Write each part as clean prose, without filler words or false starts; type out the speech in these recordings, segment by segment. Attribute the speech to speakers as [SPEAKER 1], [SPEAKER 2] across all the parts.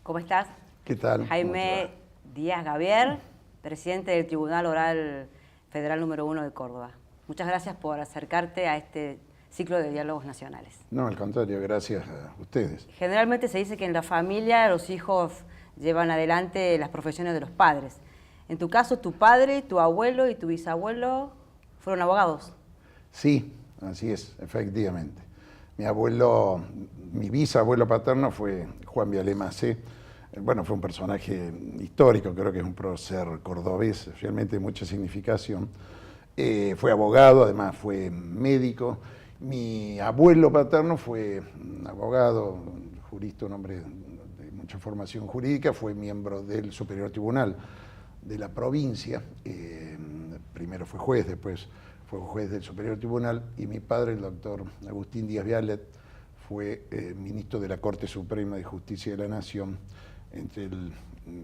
[SPEAKER 1] ¿Cómo estás?
[SPEAKER 2] ¿Qué tal?
[SPEAKER 1] Jaime Díaz Gavier, presidente del Tribunal Oral Federal número 1 de Córdoba. Muchas gracias por acercarte a este ciclo de diálogos nacionales.
[SPEAKER 2] No, al contrario, gracias a ustedes.
[SPEAKER 1] Generalmente se dice que en la familia los hijos llevan adelante las profesiones de los padres. En tu caso, tu padre, tu abuelo y tu bisabuelo fueron abogados.
[SPEAKER 2] Sí, así es, efectivamente. Mi bisabuelo paterno fue Juan Vialé Macé. Bueno, fue un personaje histórico, creo que es un prócer cordobés, realmente de mucha significación. Fue abogado, además fue médico. Mi abuelo paterno fue un abogado, jurista, un hombre de mucha formación jurídica, fue miembro del Superior Tribunal de la provincia. Primero fue juez, después fue juez del Superior Tribunal, y mi padre, el doctor Agustín Díaz Vialet, fue ministro de la Corte Suprema de Justicia de la Nación entre el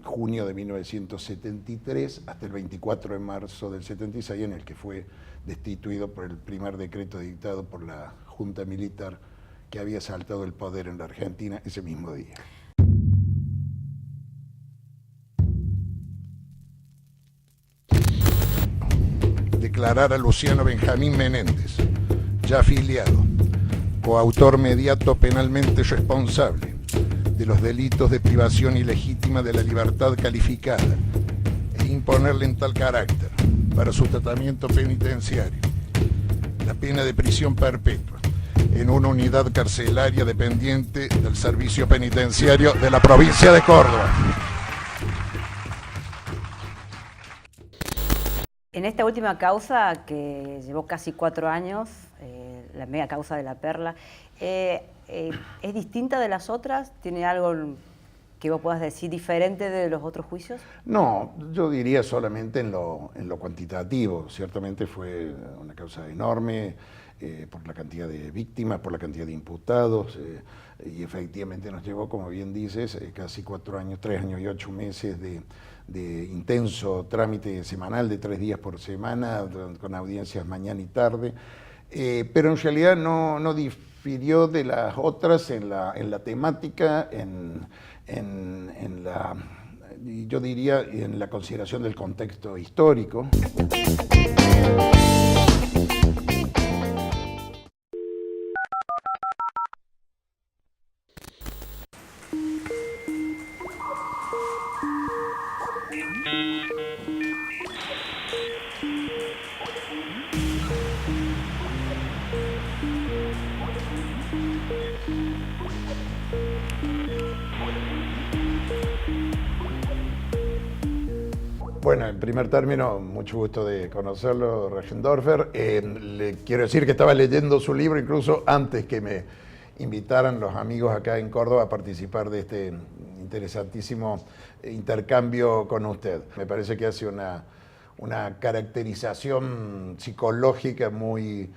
[SPEAKER 2] junio de 1973 hasta el 24 de marzo del 76, en el que fue destituido por el primer decreto dictado por la Junta Militar que había asaltado el poder en la Argentina ese mismo día. Declarar a Luciano Benjamín Menéndez, ya afiliado, coautor mediato penalmente responsable de los delitos de privación ilegítima de la libertad calificada e imponerle en tal carácter para su tratamiento penitenciario la pena de prisión perpetua en una unidad carcelaria dependiente del Servicio Penitenciario de la provincia de Córdoba.
[SPEAKER 1] En esta última causa, que llevó casi 4 años, la mega causa de La Perla, ¿es distinta de las otras? ¿Tiene algo que vos puedas decir diferente de los otros juicios?
[SPEAKER 2] No, yo diría solamente en lo cuantitativo. Ciertamente fue una causa enorme por la cantidad de víctimas, por la cantidad de imputados, y efectivamente nos llevó, como bien dices, casi 4 años, 3 años y 8 meses de intenso trámite semanal de 3 días por semana, con audiencias mañana y tarde, pero en realidad no difirió de las otras en la temática, yo diría, en la consideración del contexto histórico. Bueno, en primer término, mucho gusto de conocerlo, Regendorfer. Le quiero decir que estaba leyendo su libro incluso antes que me invitaran los amigos acá en Córdoba a participar de este interesantísimo intercambio con usted. Me parece que hace una caracterización psicológica muy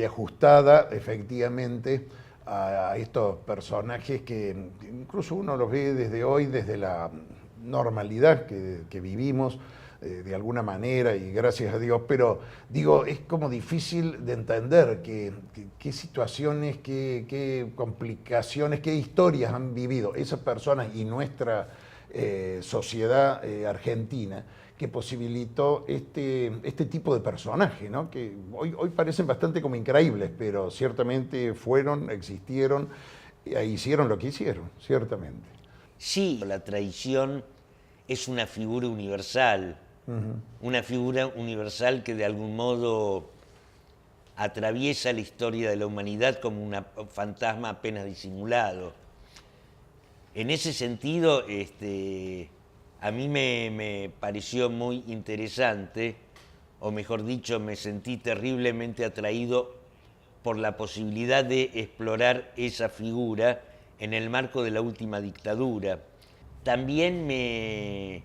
[SPEAKER 2] ajustada, efectivamente, a estos personajes que incluso uno los ve desde hoy, desde la normalidad que vivimos de alguna manera, y gracias a Dios, pero digo, es como difícil de entender qué situaciones, qué complicaciones, qué historias han vivido esas personas y nuestra sociedad argentina, que posibilitó este tipo de personajes, ¿no? Que hoy parecen bastante como increíbles, pero ciertamente existieron, e hicieron lo que hicieron, ciertamente.
[SPEAKER 3] Sí, la traición es una figura universal, una figura universal que de algún modo atraviesa la historia de la humanidad como un fantasma apenas disimulado. En ese sentido, a mí me pareció muy interesante, o mejor dicho, me sentí terriblemente atraído por la posibilidad de explorar esa figura en el marco de la última dictadura. También me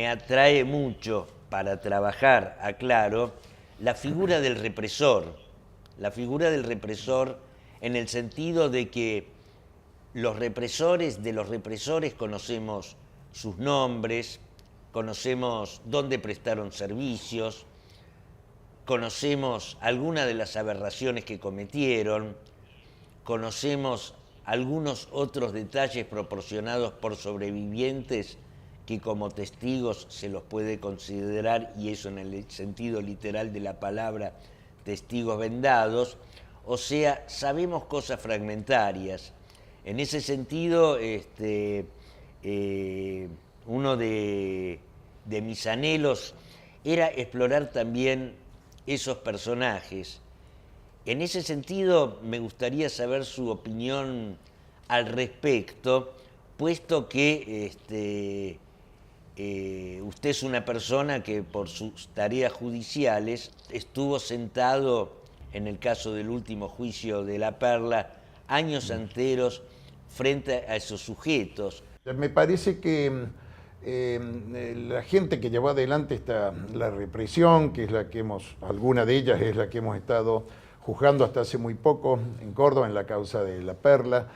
[SPEAKER 3] atrae mucho para trabajar, aclaro, la figura del represor en el sentido de que de los represores conocemos sus nombres, conocemos dónde prestaron servicios, conocemos algunas de las aberraciones que cometieron, conocemos algunos otros detalles proporcionados por sobrevivientes que como testigos se los puede considerar, y eso en el sentido literal de la palabra, testigos vendados, o sea, sabemos cosas fragmentarias. En ese sentido, uno de mis anhelos era explorar también esos personajes. En ese sentido, me gustaría saber su opinión al respecto, puesto que usted es una persona que por sus tareas judiciales estuvo sentado, en el caso del último juicio de La Perla, años enteros frente a esos sujetos.
[SPEAKER 2] Me parece que la gente que llevó adelante la represión, que es la que alguna de ellas es la que hemos estado juzgando hasta hace muy poco en Córdoba en la causa de La Perla,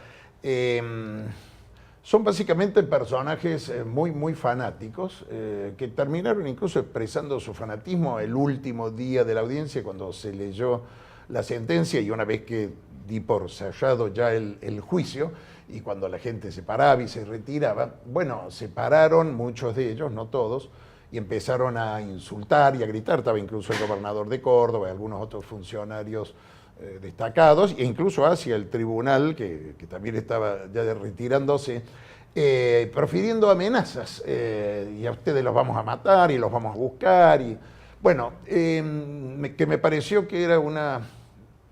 [SPEAKER 2] son básicamente personajes muy fanáticos que terminaron incluso expresando su fanatismo el último día de la audiencia cuando se leyó la sentencia, y una vez que di por cerrado ya el juicio, y cuando la gente se paraba y se retiraba, bueno, se pararon muchos de ellos, no todos, y empezaron a insultar y a gritar. Estaba incluso el gobernador de Córdoba y algunos otros funcionarios destacados, e incluso hacia el tribunal, que también estaba ya retirándose, profiriendo amenazas, y a ustedes los vamos a matar y los vamos a buscar. Y bueno, que me pareció que era una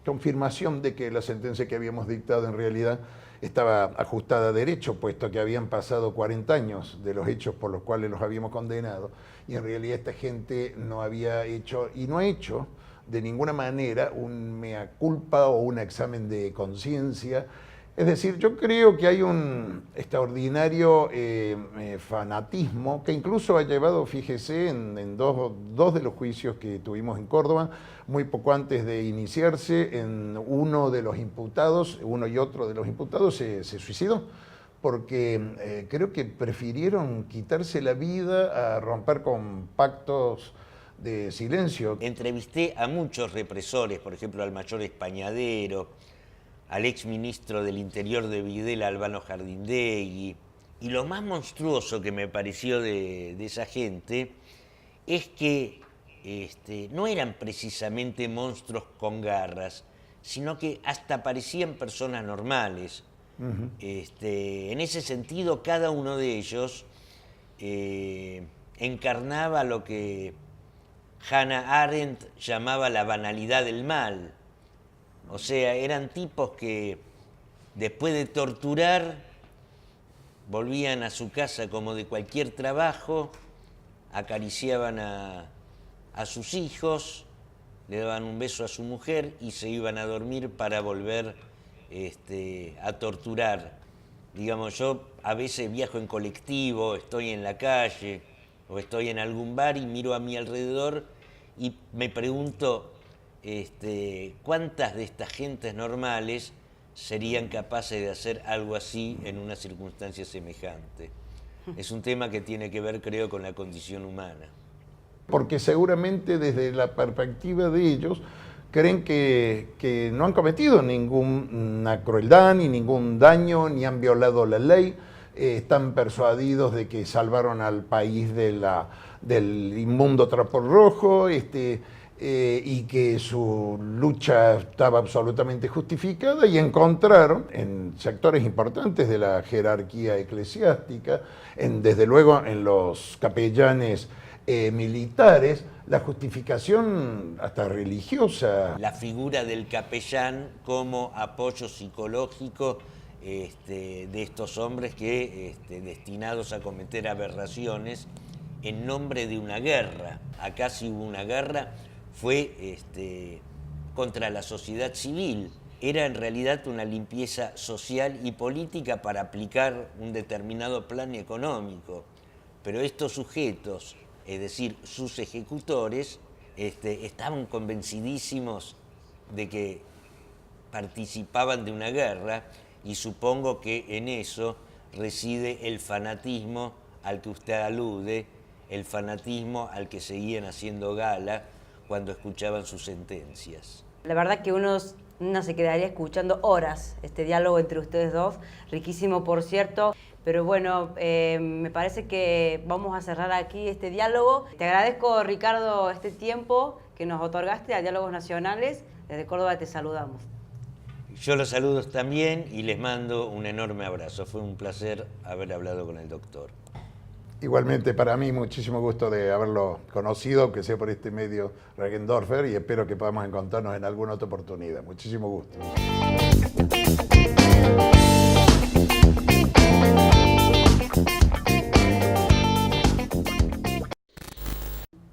[SPEAKER 2] confirmación de que la sentencia que habíamos dictado en realidad estaba ajustada a derecho, puesto que habían pasado 40 años de los hechos por los cuales los habíamos condenado, y en realidad esta gente no había hecho, y no ha hecho de ninguna manera un mea culpa o un examen de conciencia. Es decir, yo creo que hay un extraordinario fanatismo que incluso ha llevado, fíjese, en dos de los juicios que tuvimos en Córdoba, muy poco antes de iniciarse, en uno de los imputados, uno y otro de los imputados se suicidó, porque creo que prefirieron quitarse la vida a romper con pactos de silencio.
[SPEAKER 3] Entrevisté a muchos represores, por ejemplo al mayor Españadero, al exministro del Interior de Videla, Albano Jardindegui, y lo más monstruoso que me pareció de esa gente es que no eran precisamente monstruos con garras, sino que hasta parecían personas normales. Uh-huh. En ese sentido, cada uno de ellos encarnaba lo que Hannah Arendt llamaba la banalidad del mal. O sea, eran tipos que después de torturar volvían a su casa como de cualquier trabajo, acariciaban a sus hijos, le daban un beso a su mujer y se iban a dormir para volver a torturar. Digamos, yo a veces viajo en colectivo, estoy en la calle o estoy en algún bar y miro a mi alrededor y me pregunto cuántas de estas gentes normales serían capaces de hacer algo así en una circunstancia semejante. Es un tema que tiene que ver, creo, con la condición humana.
[SPEAKER 2] Porque seguramente desde la perspectiva de ellos creen que no han cometido ninguna crueldad ni ningún daño, ni han violado la ley, están persuadidos de que salvaron al país del inmundo trapo rojo, y que su lucha estaba absolutamente justificada, y encontraron en sectores importantes de la jerarquía eclesiástica, desde luego en los capellanes militares, la justificación hasta religiosa.
[SPEAKER 3] La figura del capellán como apoyo psicológico de estos hombres que destinados a cometer aberraciones en nombre de una guerra. Acá sí hubo una guerra, fue contra la sociedad civil. Era en realidad una limpieza social y política para aplicar un determinado plan económico. Pero estos sujetos, es decir, sus ejecutores, estaban convencidísimos de que participaban de una guerra, y supongo que en eso reside el fanatismo al que usted alude, el fanatismo al que seguían haciendo gala cuando escuchaban sus sentencias.
[SPEAKER 1] La verdad que uno Uno se quedaría escuchando horas este diálogo entre ustedes dos, riquísimo por cierto. Pero bueno, me parece que vamos a cerrar aquí este diálogo. Te agradezco, Ricardo, este tiempo que nos otorgaste a Diálogos Nacionales. Desde Córdoba te saludamos.
[SPEAKER 3] Yo los saludo también y les mando un enorme abrazo. Fue un placer haber hablado con el doctor.
[SPEAKER 2] Igualmente para mí, muchísimo gusto de haberlo conocido, aunque sea por este medio Regendorfer, y espero que podamos encontrarnos en alguna otra oportunidad. Muchísimo gusto.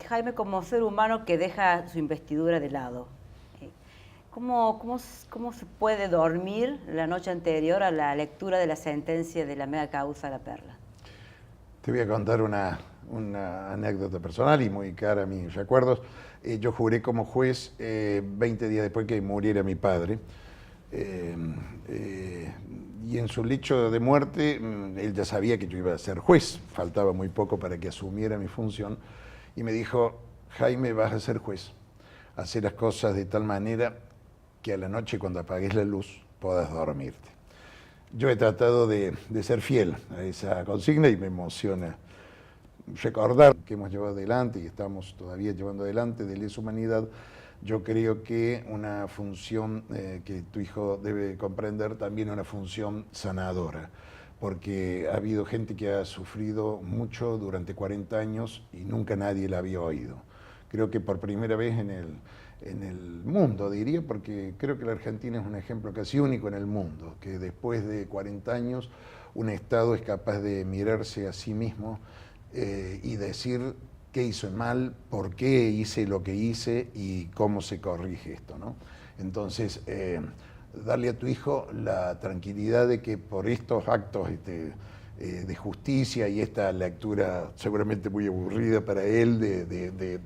[SPEAKER 1] Jaime, como ser humano que deja su investidura de lado, ¿cómo se puede dormir la noche anterior a la lectura de la sentencia de la mega causa La Perla?
[SPEAKER 2] Te voy a contar una anécdota personal y muy cara a mis recuerdos. Yo juré como juez 20 días después que muriera mi padre. Y en su lecho de muerte, él ya sabía que yo iba a ser juez. Faltaba muy poco para que asumiera mi función. Y me dijo, Jaime, vas a ser juez. Hacer las cosas de tal manera que a la noche, cuando apagues la luz, puedas dormirte. Yo he tratado de ser fiel a esa consigna y me emociona recordar que hemos llevado adelante y estamos todavía llevando adelante de lesa humanidad. Yo creo que una función que tu hijo debe comprender también una función sanadora, porque ha habido gente que ha sufrido mucho durante 40 años y nunca nadie la había oído. Creo que por primera vez en el mundo, diría, porque creo que la Argentina es un ejemplo casi único en el mundo, que después de 40 años un Estado es capaz de mirarse a sí mismo y decir qué hizo mal, por qué hice lo que hice y cómo se corrige esto, ¿no? Entonces, darle a tu hijo la tranquilidad de que por estos actos de justicia y esta lectura seguramente muy aburrida para él de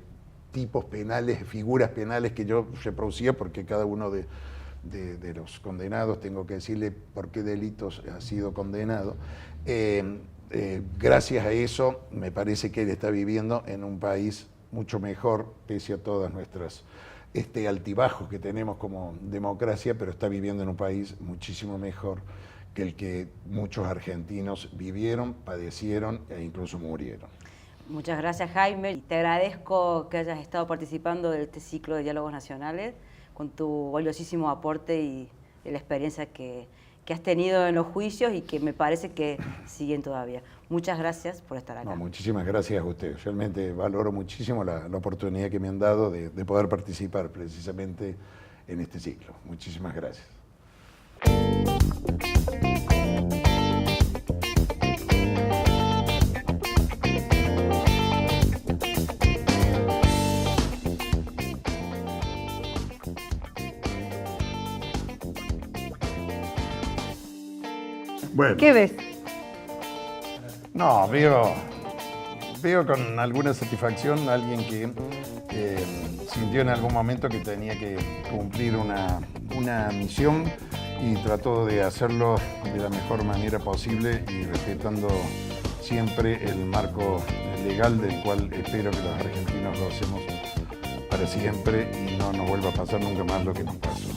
[SPEAKER 2] tipos penales, figuras penales que yo reproducía, porque cada uno de los condenados tengo que decirle por qué delitos ha sido condenado. Gracias a eso me parece que él está viviendo en un país mucho mejor, pese a todas nuestras altibajos que tenemos como democracia, pero está viviendo en un país muchísimo mejor que el que muchos argentinos vivieron, padecieron e incluso murieron.
[SPEAKER 1] Muchas gracias, Jaime. Te agradezco que hayas estado participando de este ciclo de Diálogos Nacionales con tu valiosísimo aporte y de la experiencia que has tenido en los juicios y que me parece que siguen todavía. Muchas gracias por estar acá.
[SPEAKER 2] No, muchísimas gracias a ustedes. Realmente valoro muchísimo la oportunidad que me han dado de poder participar precisamente en este ciclo. Muchísimas gracias. Bueno.
[SPEAKER 1] ¿Qué ves?
[SPEAKER 2] No, veo con alguna satisfacción a alguien que sintió en algún momento que tenía que cumplir una misión y trató de hacerlo de la mejor manera posible y respetando siempre el marco legal del cual espero que los argentinos lo hacemos para siempre y no nos vuelva a pasar nunca más lo que nos pasó.